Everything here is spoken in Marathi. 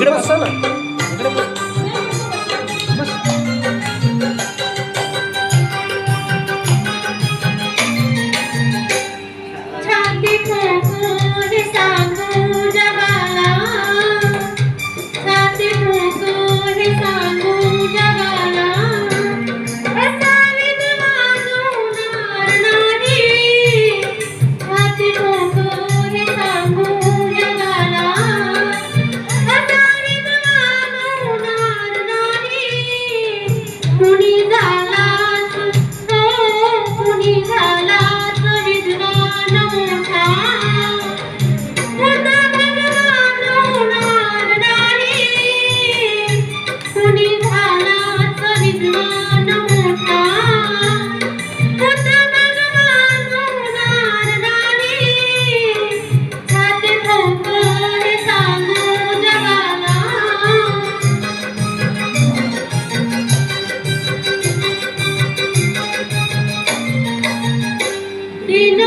इकडे बसा ना, इकडे बस. बस. छाती ठोकून सांगू जगाला, छाती ठोकून सांगू जगाला, असा विद्वान होणार नाही. छाती ठोकून सांगू जगाला, असा विद्वान होणार नाही. कुणी झालाच, कुणी झालाच विद्वान मोठा, मोठा भगवान होणार नाही. कुणी झालाच विद्वान मोठा, मोठा भगवान होणार नाही. छाती ठोकून सांगू जगाला. दिन